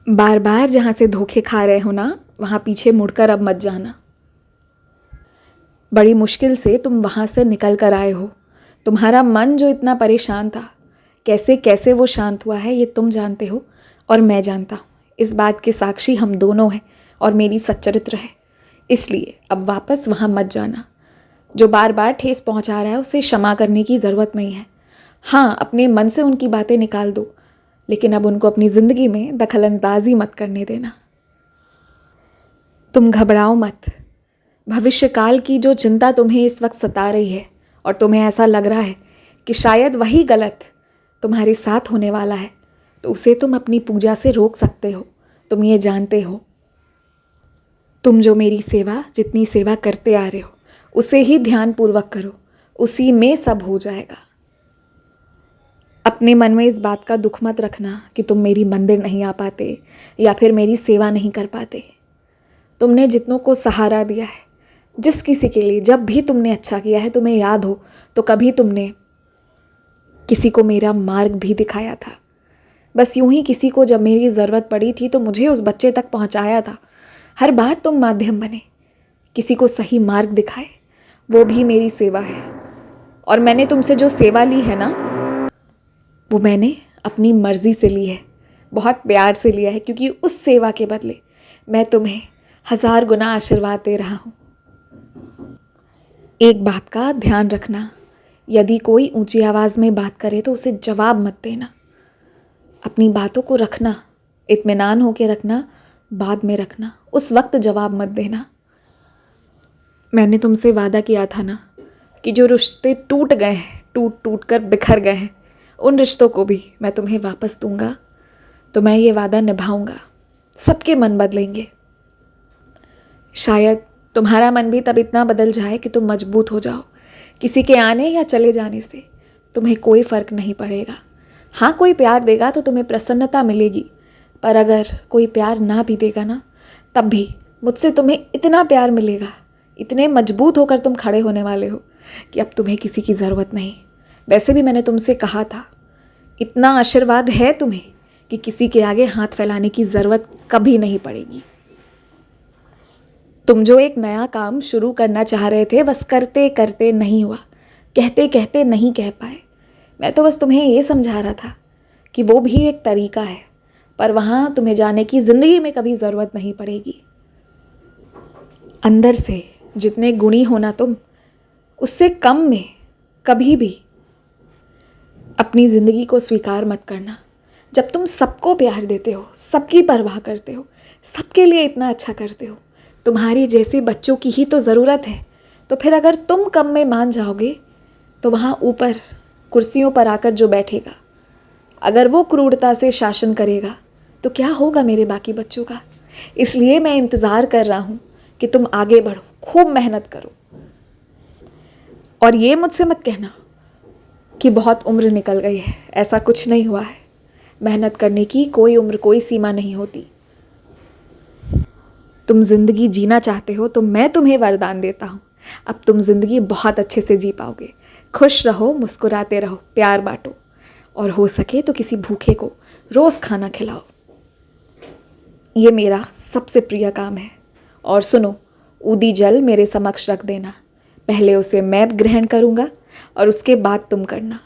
बार बार जहाँ से धोखे खा रहे हो ना, वहाँ पीछे मुड़कर अब मत जाना। बड़ी मुश्किल से तुम वहाँ से निकल कर आए हो। तुम्हारा मन जो इतना परेशान था, कैसे कैसे वो शांत हुआ है ये तुम जानते हो और मैं जानता हूँ। इस बात के साक्षी हम दोनों हैं और मेरी सच्चरित्र है। इसलिए अब वापस वहाँ मत जाना। जो बार बार ठेस पहुँचा रहा है उसे क्षमा करने की ज़रूरत नहीं है। हाँ, अपने मन से उनकी बातें निकाल दो, लेकिन अब उनको अपनी ज़िंदगी में दखलंदाजी मत करने देना। तुम घबराओ मत। भविष्यकाल की जो चिंता तुम्हें इस वक्त सता रही है और तुम्हें ऐसा लग रहा है कि शायद वही गलत तुम्हारे साथ होने वाला है, तो उसे तुम अपनी पूजा से रोक सकते हो। तुम ये जानते हो। तुम जो मेरी सेवा जितनी सेवा करते आ रहे हो उसे ही ध्यानपूर्वक करो, उसी में सब हो जाएगा। अपने मन में इस बात का दुख मत रखना कि तुम मेरी मंदिर नहीं आ पाते या फिर मेरी सेवा नहीं कर पाते। तुमने जितनों को सहारा दिया है, जिस किसी के लिए जब भी तुमने अच्छा किया है, तुम्हें याद हो तो कभी तुमने किसी को मेरा मार्ग भी दिखाया था। बस यूं ही किसी को जब मेरी ज़रूरत पड़ी थी तो मुझे उस बच्चे तक पहुंचाया था। हर बार तुम माध्यम बने, किसी को सही मार्ग दिखाए, वो भी मेरी सेवा है। और मैंने तुमसे जो सेवा ली है ना, वो मैंने अपनी मर्ज़ी से ली है, बहुत प्यार से लिया है, क्योंकि उस सेवा के बदले मैं तुम्हें 1000 गुना आशीर्वाद दे रहा हूँ। एक बात का ध्यान रखना, यदि कोई ऊंची आवाज़ में बात करे तो उसे जवाब मत देना। अपनी बातों को रखना, इत्मीनान होके रखना, बाद में रखना, उस वक्त जवाब मत देना। मैंने तुमसे वादा किया था ना कि जो रिश्ते टूट गए हैं, टूट टूट कर बिखर गए हैं, उन रिश्तों को भी मैं तुम्हें वापस दूंगा। तो मैं ये वादा निभाऊंगा। सबके मन बदलेंगे। शायद तुम्हारा मन भी तब इतना बदल जाए कि तुम मजबूत हो जाओ। किसी के आने या चले जाने से तुम्हें कोई फ़र्क नहीं पड़ेगा। हाँ, कोई प्यार देगा तो तुम्हें प्रसन्नता मिलेगी, पर अगर कोई प्यार ना भी देगा ना, तब भी मुझसे तुम्हें इतना प्यार मिलेगा, इतने मजबूत होकर तुम खड़े होने वाले हो कि अब तुम्हें किसी की ज़रूरत नहीं। वैसे भी मैंने तुमसे कहा था, इतना आशीर्वाद है तुम्हें कि किसी के आगे हाथ फैलाने की ज़रूरत कभी नहीं पड़ेगी। तुम जो एक नया काम शुरू करना चाह रहे थे, बस करते करते नहीं हुआ, कहते कहते नहीं कह पाए। मैं तो बस तुम्हें ये समझा रहा था कि वो भी एक तरीका है, पर वहाँ तुम्हें जाने की ज़िंदगी में कभी ज़रूरत नहीं पड़ेगी। अंदर से जितने गुणी होना तुम, उससे कम में कभी भी अपनी ज़िंदगी को स्वीकार मत करना। जब तुम सबको प्यार देते हो, सबकी परवाह करते हो, सबके लिए इतना अच्छा करते हो, तुम्हारे जैसे बच्चों की ही तो ज़रूरत है, तो फिर अगर तुम कम में मान जाओगे तो वहाँ ऊपर कुर्सियों पर आकर जो बैठेगा, अगर वो क्रूरता से शासन करेगा तो क्या होगा मेरे बाकी बच्चों का। इसलिए मैं इंतज़ार कर रहा हूँ कि तुम आगे बढ़ो, खूब मेहनत करो। और ये मुझसे मत कहना कि बहुत उम्र निकल गई है, ऐसा कुछ नहीं हुआ है। मेहनत करने की कोई उम्र, कोई सीमा नहीं होती। तुम ज़िंदगी जीना चाहते हो तो मैं तुम्हें वरदान देता हूँ, अब तुम ज़िंदगी बहुत अच्छे से जी पाओगे। खुश रहो, मुस्कुराते रहो, प्यार बांटो, और हो सके तो किसी भूखे को रोज़ खाना खिलाओ। ये मेरा सबसे प्रिय काम है। और सुनो, ऊदी जल मेरे समक्ष रख देना, पहले उसे मैं ग्रहण करूँगा और उसके बाद तुम करना।